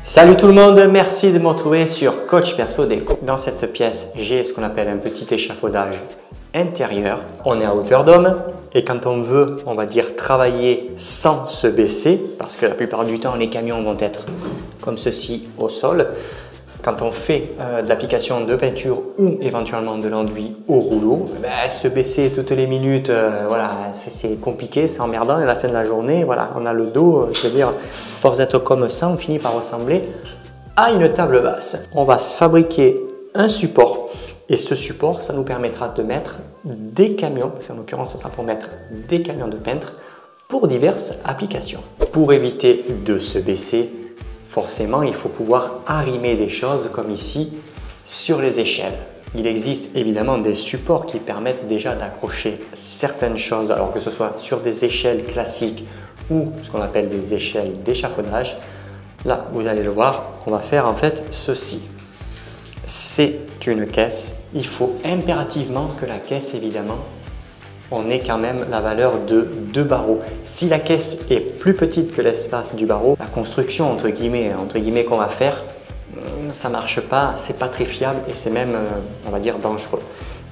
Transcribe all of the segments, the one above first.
Salut tout le monde, merci de me retrouver sur Coach Perso Déco. Dans cette pièce, j'ai ce qu'on appelle un petit échafaudage intérieur. On est à hauteur d'homme et quand on veut, on va dire, travailler sans se baisser, parce que la plupart du temps, les camions vont être comme ceci au sol. Quand on fait de l'application de peinture ou éventuellement de l'enduit au rouleau, se baisser toutes les minutes, voilà, c'est compliqué, c'est emmerdant et à la fin de la journée, voilà, on a le dos, je veux dire, force d'être comme ça, on finit par ressembler à une table basse. On va se fabriquer un support et ce support, ça nous permettra de mettre des camions, parce qu'en l'occurrence, ça sera pour mettre des camions de peintre pour diverses applications. Pour éviter de se baisser, forcément, il faut pouvoir arrimer des choses comme ici sur les échelles. Il existe évidemment des supports qui permettent déjà d'accrocher certaines choses, alors que ce soit sur des échelles classiques ou ce qu'on appelle des échelles d'échafaudage. Là, vous allez le voir, on va faire en fait ceci. C'est une caisse. Il faut impérativement que la caisse, évidemment, on ait quand même la valeur de 2 barreaux. Si la caisse est plus petite que l'espace du barreau, la construction entre guillemets qu'on va faire, ça marche pas, c'est pas très fiable et c'est même, on va dire, dangereux.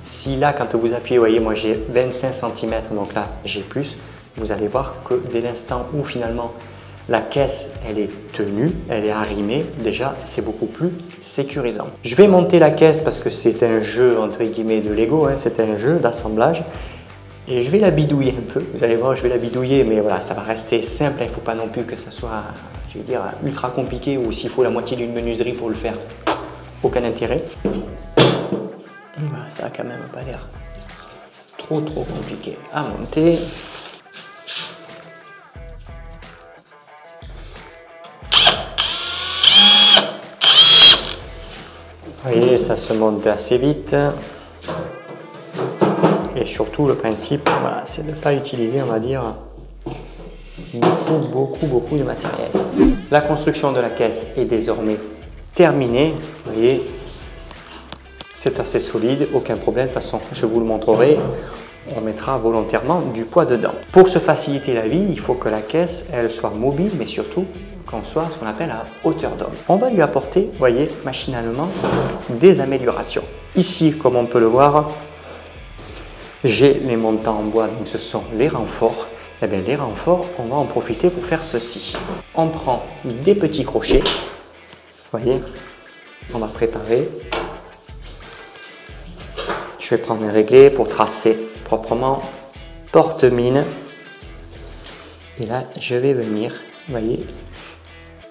Si là, quand vous appuyez, vous voyez, moi j'ai 25 cm, donc là j'ai plus, vous allez voir que dès l'instant où finalement la caisse elle est tenue, elle est arrimée, déjà c'est beaucoup plus sécurisant. Je vais monter la caisse parce que c'est un jeu entre guillemets de Lego, c'est un jeu d'assemblage. Et je vais la bidouiller un peu, vous allez voir, je vais la bidouiller, mais voilà, ça va rester simple, il ne faut pas non plus que ça soit, je vais dire, ultra compliqué ou s'il faut la moitié d'une menuiserie pour le faire, aucun intérêt. Et voilà, ça n'a quand même pas l'air trop compliqué à monter. Vous voyez, ça se monte assez vite. Et surtout, le principe, voilà, c'est de ne pas utiliser, on va dire, beaucoup de matériel. La construction de la caisse est désormais terminée. Vous voyez, c'est assez solide, aucun problème. De toute façon, je vous le montrerai. On mettra volontairement du poids dedans. Pour se faciliter la vie, il faut que la caisse, elle soit mobile, mais surtout qu'on soit ce qu'on appelle à hauteur d'homme. On va lui apporter, vous voyez, machinalement, des améliorations. Ici, comme on peut le voir, j'ai les montants en bois, donc ce sont les renforts. Et bien les renforts, on va en profiter pour faire ceci. On prend des petits crochets, vous voyez, on va préparer. Je vais prendre un réglé pour tracer proprement porte-mine. Et là, je vais venir, vous voyez,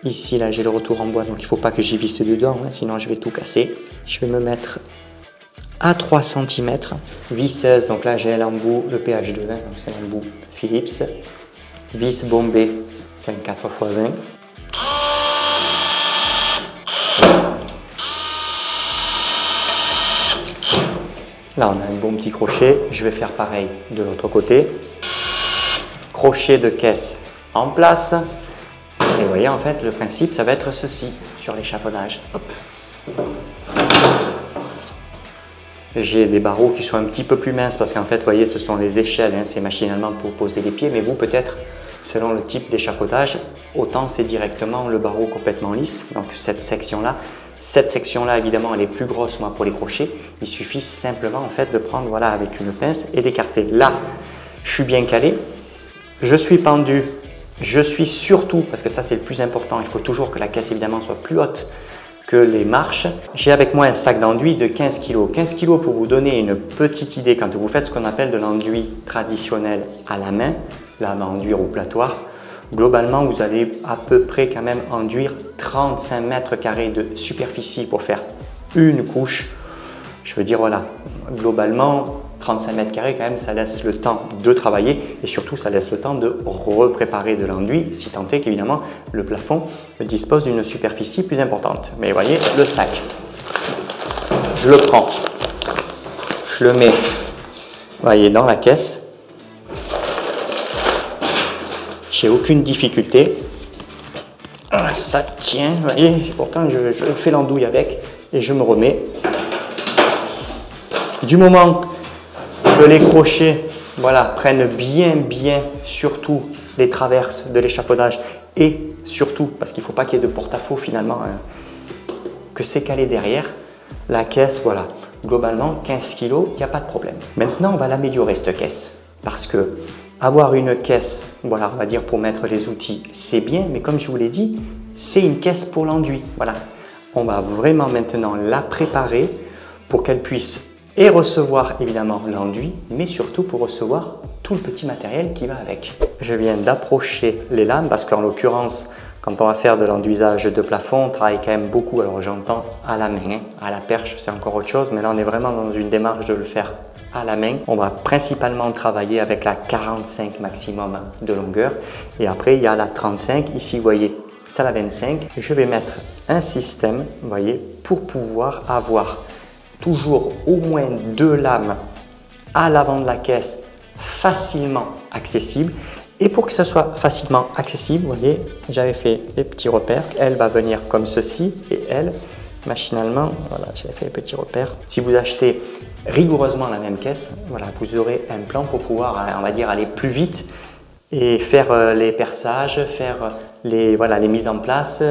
ici, là, j'ai le retour en bois, donc il ne faut pas que j'y visse dedans, sinon je vais tout casser. Je vais me mettre à 3 cm, visseuse, donc là j'ai l'embout, le pH de 20, donc c'est l'embout Philips, vis bombée, c'est un 4x20. Là on a un bon petit crochet, je vais faire pareil de l'autre côté. Crochet de caisse en place, et vous voyez en fait le principe ça va être ceci sur l'échafaudage. J'ai des barreaux qui sont un petit peu plus minces parce qu'en fait, vous voyez, ce sont les échelles, c'est machinalement pour poser les pieds, mais vous, peut-être, selon le type d'échafaudage, autant c'est directement le barreau complètement lisse, donc cette section-là. Cette section-là, évidemment, elle est plus grosse, moi, pour les crochets. Il suffit simplement, en fait, de prendre, voilà, avec une pince et d'écarter. Là, je suis bien calé, je suis pendu, je suis surtout, parce que ça, c'est le plus important, il faut toujours que la caisse, évidemment, soit plus haute que les marches. J'ai avec moi un sac d'enduit de 15 kg. 15 kg pour vous donner une petite idée, quand vous faites ce qu'on appelle de l'enduit traditionnel à la main enduire au platoir, globalement vous allez à peu près quand même enduire 35 mètres carrés de superficie pour faire une couche. Je veux dire voilà, globalement 35 mètres carrés quand même, ça laisse le temps de travailler et surtout ça laisse le temps de repréparer de l'enduit si tant est qu'évidemment le plafond dispose d'une superficie plus importante. Mais vous voyez le sac, je le prends, je le mets, vous voyez, dans la caisse, j'ai aucune difficulté, ça tient, vous voyez, pourtant je fais l'andouille avec et je me remets. Du moment que les crochets, voilà, prennent bien surtout les traverses de l'échafaudage et surtout, parce qu'il ne faut pas qu'il y ait de porte-à-faux finalement, que c'est calé derrière, la caisse, voilà, globalement 15 kg, il n'y a pas de problème. Maintenant, on va l'améliorer cette caisse, parce que avoir une caisse, voilà, on va dire pour mettre les outils, c'est bien, mais comme je vous l'ai dit, c'est une caisse pour l'enduit. Voilà, on va vraiment maintenant la préparer pour qu'elle puisse et recevoir évidemment l'enduit, mais surtout pour recevoir tout le petit matériel qui va avec. Je viens d'approcher les lames parce qu'en l'occurrence, quand on va faire de l'enduisage de plafond, on travaille quand même beaucoup. Alors j'entends à la main, à la perche c'est encore autre chose, mais là on est vraiment dans une démarche de le faire à la main. On va principalement travailler avec la 45 maximum de longueur et après il y a la 35, ici vous voyez c'est la 25. Je vais mettre un système, vous voyez, pour pouvoir avoir toujours au moins 2 lames à l'avant de la caisse facilement accessibles. Et pour que ce soit facilement accessible, vous voyez, j'avais fait les petits repères. Elle va venir comme ceci et elle, machinalement, voilà, j'avais fait les petits repères. Si vous achetez rigoureusement la même caisse, voilà, vous aurez un plan pour pouvoir, on va dire, aller plus vite et faire les perçages, faire les mises en place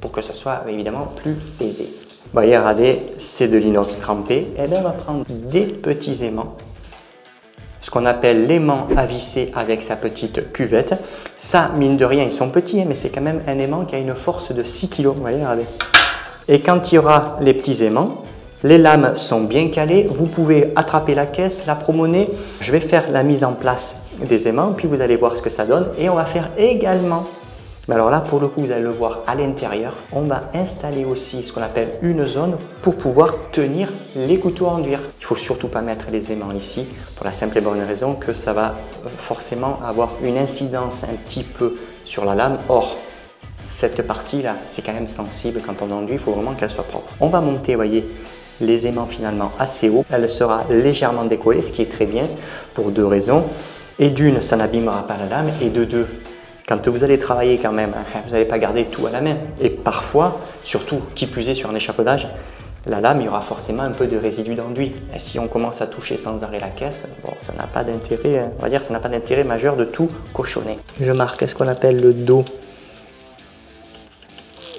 pour que ce soit évidemment plus aisé. Vous voyez, regardez, c'est de l'inox trempé. Et bien, on va prendre des petits aimants, ce qu'on appelle l'aimant à visser avec sa petite cuvette. Ça, mine de rien, ils sont petits, mais c'est quand même un aimant qui a une force de 6 kg. Vous voyez, regardez. Et quand il y aura les petits aimants, les lames sont bien calées. Vous pouvez attraper la caisse, la promener. Je vais faire la mise en place des aimants, puis vous allez voir ce que ça donne. Et on va faire également, mais alors là, pour le coup, vous allez le voir à l'intérieur, on va installer aussi ce qu'on appelle une zone pour pouvoir tenir les couteaux à enduire. Il ne faut surtout pas mettre les aimants ici pour la simple et bonne raison que ça va forcément avoir une incidence un petit peu sur la lame. Or, cette partie-là, c'est quand même sensible quand on enduit, il faut vraiment qu'elle soit propre. On va monter, vous voyez, les aimants finalement assez haut. Elle sera légèrement décollée, ce qui est très bien pour 2 raisons. Et d'une, ça n'abîmera pas la lame, et de 2, quand vous allez travailler quand même, vous n'allez pas garder tout à la main. Et parfois, surtout qui plus est sur un échafaudage, la lame, il y aura forcément un peu de résidu d'enduit. Et si on commence à toucher sans arrêt la caisse, bon, ça n'a pas d'intérêt, on va dire, ça n'a pas d'intérêt majeur de tout cochonner. Je marque ce qu'on appelle le dos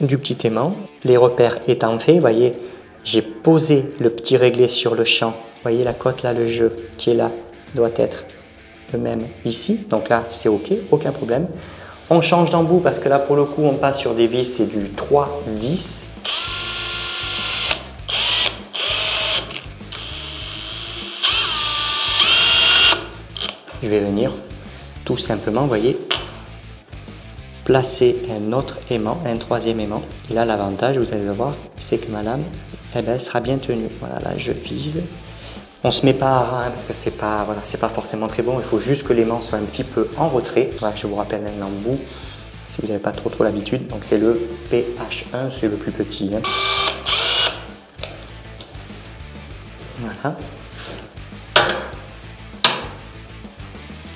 du petit aimant. Les repères étant faits, vous voyez, j'ai posé le petit réglé sur le champ. Vous voyez la cote là, le jeu qui est là, doit être le même ici. Donc là, c'est OK, aucun problème. On change d'embout parce que là, pour le coup, on passe sur des vis, c'est du 3-10. Je vais venir tout simplement, vous voyez, placer un autre aimant, un 3e aimant. Et là, l'avantage, vous allez le voir, c'est que ma lame, eh ben, elle sera bien tenue. Voilà, là, je vise. On ne se met pas à ras parce que c'est pas, voilà, c'est pas forcément très bon. Il faut juste que l'aimant soit un petit peu en retrait. Voilà, je vous rappelle l'embout si vous n'avez pas trop l'habitude. Donc c'est le PH1, c'est le plus petit. Hein. Voilà.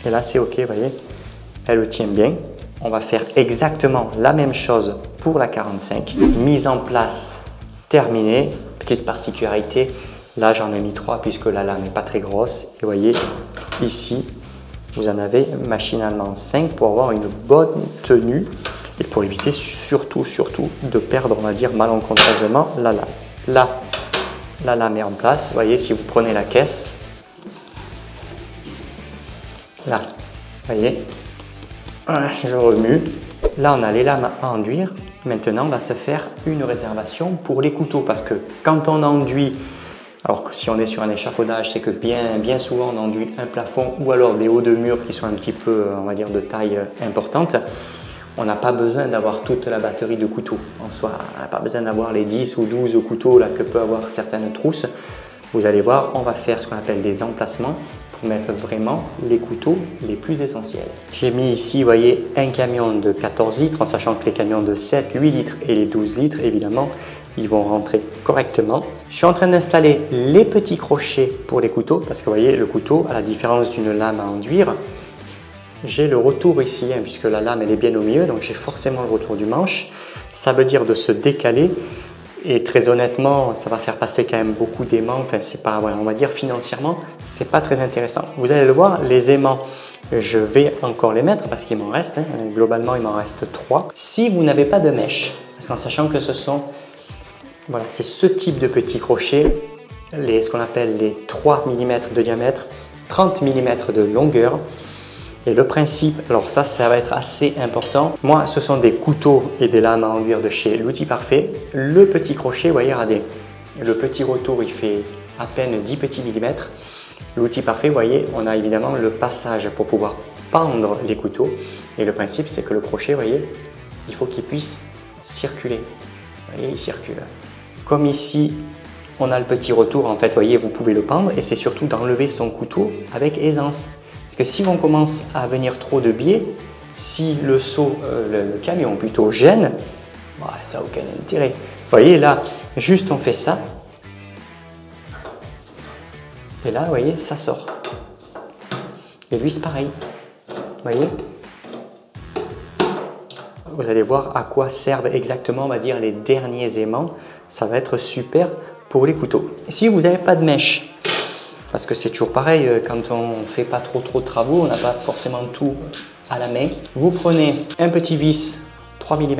Et là c'est OK, vous voyez, elle le tient bien. On va faire exactement la même chose pour la 45. Mise en place terminée. Petite particularité. Là, j'en ai mis 3 puisque la lame n'est pas très grosse. Et vous voyez, ici, vous en avez machinalement 5 pour avoir une bonne tenue et pour éviter surtout de perdre, on va dire, malencontreusement la lame. Là, la lame est en place. Vous voyez, si vous prenez la caisse, là, vous voyez, je remue. Là, on a les lames à enduire. Maintenant, on va se faire une réservation pour les couteaux parce que quand on enduit, alors que si on est sur un échafaudage, c'est que bien souvent on enduit un plafond ou alors des hauts de mur qui sont un petit peu, on va dire, de taille importante. On n'a pas besoin d'avoir toute la batterie de couteaux en soi. On n'a pas besoin d'avoir les 10 ou 12 couteaux là, que peut avoir certaines trousses. Vous allez voir, on va faire ce qu'on appelle des emplacements pour mettre vraiment les couteaux les plus essentiels. J'ai mis ici, vous voyez, un camion de 14 litres, en sachant que les camions de 7, 8 litres et les 12 litres, évidemment, ils vont rentrer correctement. Je suis en train d'installer les petits crochets pour les couteaux parce que vous voyez, le couteau, à la différence d'une lame à enduire, j'ai le retour ici, hein, puisque la lame elle est bien au milieu, donc j'ai forcément le retour du manche. Ça veut dire de se décaler Et très honnêtement, ça va faire passer quand même beaucoup d'aimants. Enfin, c'est pas, voilà, on va dire financièrement, c'est pas très intéressant. Vous allez le voir, les aimants, je vais encore les mettre parce qu'il m'en reste. Hein. Globalement, il m'en reste 3. Si vous n'avez pas de mèche, parce qu'en sachant que ce sont, voilà, c'est ce type de petits crochets, ce qu'on appelle les 3 mm de diamètre, 30 mm de longueur. Et le principe, alors ça va être assez important. Moi, ce sont des couteaux et des lames à enduire de chez L'Outil Parfait. Le petit crochet, vous voyez, regardez, le petit retour, il fait à peine 10 petits millimètres. L'Outil Parfait, vous voyez, on a évidemment le passage pour pouvoir pendre les couteaux. Et le principe, c'est que le crochet, vous voyez, il faut qu'il puisse circuler. Vous voyez, il circule. Comme ici, on a le petit retour, en fait, vous voyez, vous pouvez le pendre et c'est surtout d'enlever son couteau avec aisance. Parce que si on commence à venir trop de biais, si le seau, le camion plutôt gêne, bah, ça n'a aucun intérêt. Vous voyez là, juste on fait ça. Et là, vous voyez, ça sort. Et lui, c'est pareil. Vous voyez? Vous allez voir à quoi servent exactement, on va dire, les derniers aimants. Ça va être super pour les couteaux. Si vous n'avez pas de mèche, parce que c'est toujours pareil, quand on ne fait pas trop de travaux, on n'a pas forcément tout à la main. Vous prenez un petit vis, 3 mm.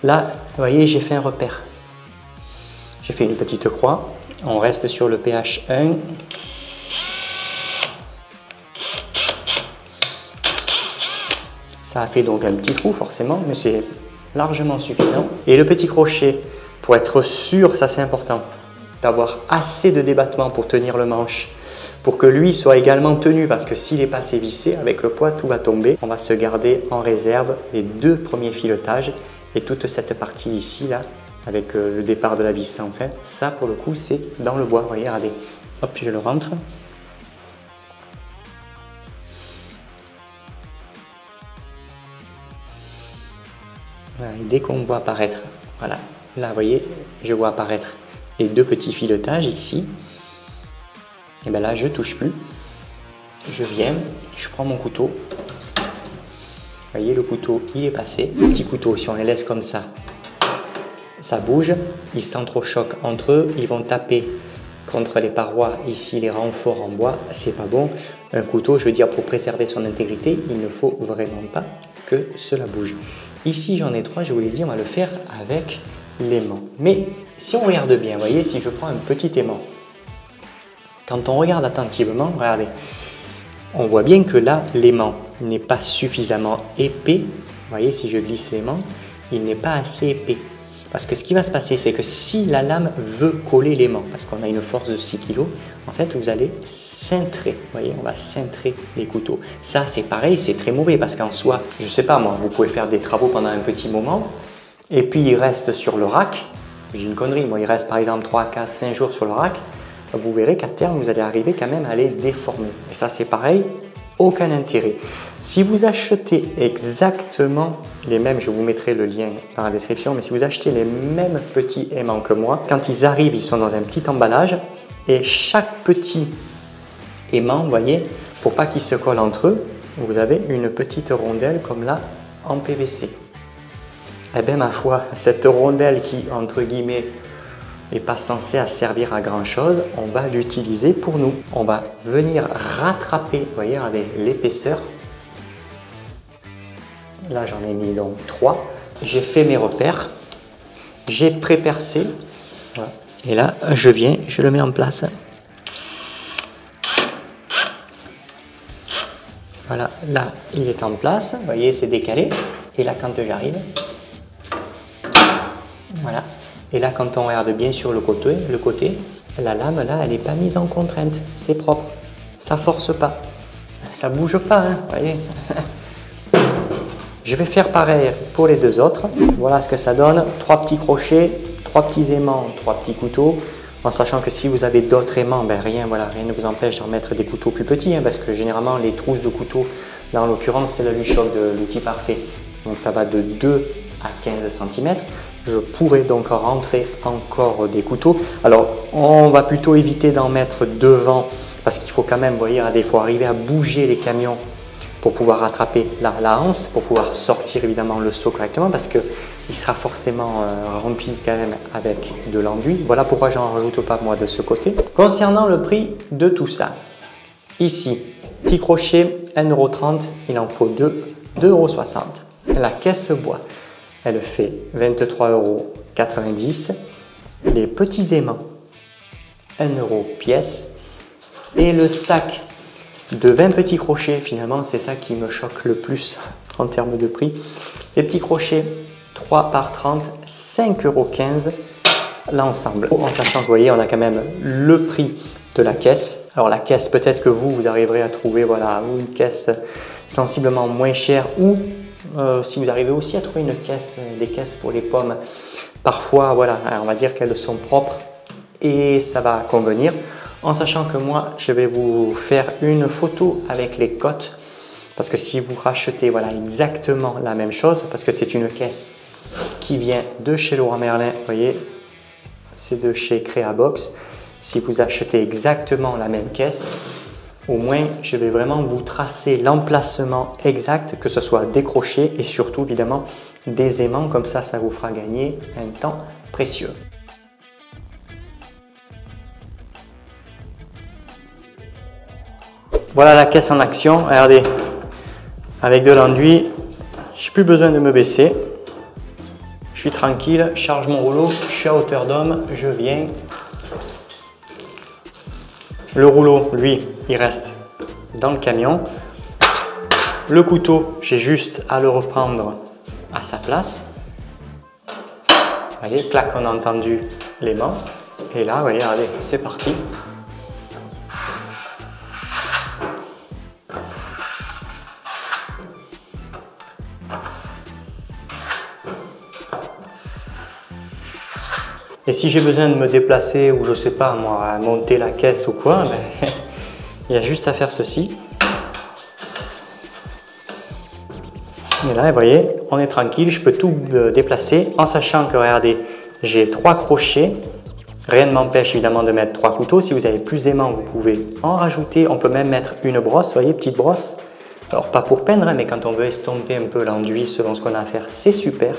Là, vous voyez, j'ai fait un repère. J'ai fait une petite croix. On reste sur le pH 1. Ça a fait donc un petit trou forcément, mais c'est largement suffisant. Et le petit crochet, pour être sûr, ça c'est important, d'avoir assez de débattement pour tenir le manche, pour que lui soit également tenu, parce que s'il n'est pas assez vissé, avec le poids, tout va tomber. On va se garder en réserve les 2 premiers filetages et toute cette partie ici, là, avec le départ de la vis sans fin. Ça, pour le coup, c'est dans le bois. Vous voyez, regardez. Hop, je le rentre. Voilà, et dès qu'on voit apparaître, voilà, là, vous voyez, je vois apparaître les 2 petits filetages ici, et bien là je touche plus, je viens, je prends mon couteau, vous voyez le couteau il est passé, le petit couteau si on les laisse comme ça bouge, ils s'entrechoquent entre eux, ils vont taper contre les parois, ici les renforts en bois, c'est pas bon. Un couteau, je veux dire, pour préserver son intégrité, il ne faut vraiment pas que cela bouge. Ici j'en ai 3, je vous l'ai dit, on va le faire avec l'aimant. Mais si on regarde bien, vous voyez, si je prends un petit aimant, quand on regarde attentivement, regardez, on voit bien que là, l'aimant n'est pas suffisamment épais. Vous voyez, si je glisse l'aimant, il n'est pas assez épais. Parce que ce qui va se passer, c'est que si la lame veut coller l'aimant, parce qu'on a une force de 6 kg, en fait, vous allez cintrer. Vous voyez, on va cintrer les couteaux. Ça, c'est pareil, c'est très mauvais parce qu'en soi, je ne sais pas moi, vous pouvez faire des travaux pendant un petit moment et puis il reste sur le rack. J'ai une connerie, moi, il reste par exemple 3, 4, 5 jours sur le rack. Vous verrez qu'à terme, vous allez arriver quand même à les déformer. Et ça, c'est pareil, aucun intérêt. Si vous achetez exactement les mêmes, je vous mettrai le lien dans la description, mais si vous achetez les mêmes petits aimants que moi, quand ils arrivent, ils sont dans un petit emballage et chaque petit aimant, vous voyez, pour pas qu'ils se collent entre eux, vous avez une petite rondelle comme là en PVC. Eh bien, ma foi, cette rondelle qui, entre guillemets, n'est pas censée servir à grand chose, on va l'utiliser pour nous. On va venir rattraper, vous voyez, regardez l'épaisseur. Là, j'en ai mis donc 3. J'ai fait mes repères. J'ai pré-percé. Voilà. Et là, je viens, je le mets en place. Voilà, là, il est en place. Vous voyez, c'est décalé. Et là, quand j'arrive, voilà. Et là, quand on regarde bien sur le côté, la lame, là, elle n'est pas mise en contrainte. C'est propre. Ça force pas. Ça bouge pas, hein, vous voyez. Je vais faire pareil pour les 2 autres. Voilà ce que ça donne. 3 petits crochets, 3 petits aimants, 3 petits couteaux. En sachant que si vous avez d'autres aimants, ben rien ne vous empêche d'en mettre des couteaux plus petits. Hein, parce que généralement, les trousses de couteaux, là en l'occurrence, c'est le Luchoc de L'Outil Parfait. Donc ça va de 2 à 15 cm. Je pourrais donc rentrer encore des couteaux. Alors, on va plutôt éviter d'en mettre devant parce qu'il faut quand même, vous voyez, il faut arriver à bouger les camions pour pouvoir rattraper la anse, pour pouvoir sortir évidemment le seau correctement parce que il sera forcément rempli quand même avec de l'enduit. Voilà pourquoi j'en rajoute pas moi de ce côté. Concernant le prix de tout ça, ici, petit crochet 1,30 €, il en faut 2,60 €. La caisse bois, elle fait 23,90 €. Les petits aimants, 1 € pièce. Et le sac de 20 petits crochets, finalement, c'est ça qui me choque le plus en termes de prix. Les petits crochets, 3 par 30, 5,15 € l'ensemble. En sachant que vous voyez, on a quand même le prix de la caisse. Alors la caisse, peut-être que vous arriverez à trouver voilà, une caisse sensiblement moins chère ou si vous arrivez aussi à trouver des caisses pour les pommes, parfois voilà, on va dire qu'elles sont propres et ça va convenir. En sachant que moi, je vais vous faire une photo avec les cotes parce que si vous rachetez voilà, exactement la même chose, parce que c'est une caisse qui vient de chez Leroy Merlin, vous voyez, c'est de chez Creabox. Si vous achetez exactement la même caisse, au moins je vais vraiment vous tracer l'emplacement exact, que ce soit des crochets et surtout évidemment des aimants, comme ça vous fera gagner un temps précieux. Voilà la caisse en action, regardez, avec de l'enduit, je n'ai plus besoin de me baisser, je suis tranquille, je charge mon rouleau, je suis à hauteur d'homme, je viens. Le rouleau, lui, il reste dans le camion. Le couteau, j'ai juste à le reprendre à sa place. Vous voyez, clac, on a entendu l'aimant. Et là, vous voyez, regardez, c'est parti. Et si j'ai besoin de me déplacer ou je sais pas moi, à monter la caisse ou quoi, ben, il y a juste à faire ceci. Et là, vous voyez, on est tranquille, je peux tout déplacer en sachant que, regardez, j'ai 3 crochets. Rien ne m'empêche évidemment de mettre 3 couteaux. Si vous avez plus d'aimants, vous pouvez en rajouter. On peut même mettre une brosse, vous voyez, petite brosse. Alors, pas pour peindre, hein, mais quand on veut estomper un peu l'enduit selon ce qu'on a à faire, c'est super.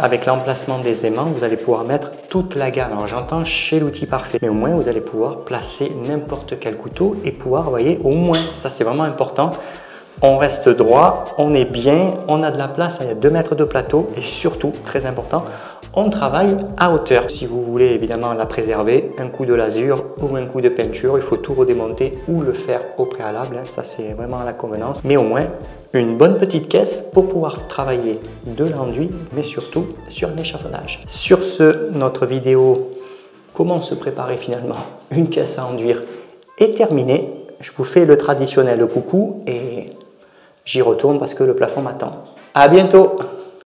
Avec l'emplacement des aimants, vous allez pouvoir mettre toute la gamme. Alors j'entends chez l'outil parfait, mais au moins vous allez pouvoir placer n'importe quel couteau et pouvoir, vous voyez, au moins, ça c'est vraiment important, on reste droit, on est bien, on a de la place, il y a 2 mètres de plateau et surtout, très important, on travaille à hauteur. Si vous voulez évidemment la préserver, un coup de lasure ou un coup de peinture, il faut tout redémonter ou le faire au préalable, hein, ça c'est vraiment la convenance. Mais au moins, une bonne petite caisse pour pouvoir travailler de l'enduit, mais surtout sur l'échafaudage. Sur ce, notre vidéo comment se préparer finalement une caisse à enduire est terminée. Je vous fais le traditionnel coucou et j'y retourne parce que le plafond m'attend. À bientôt!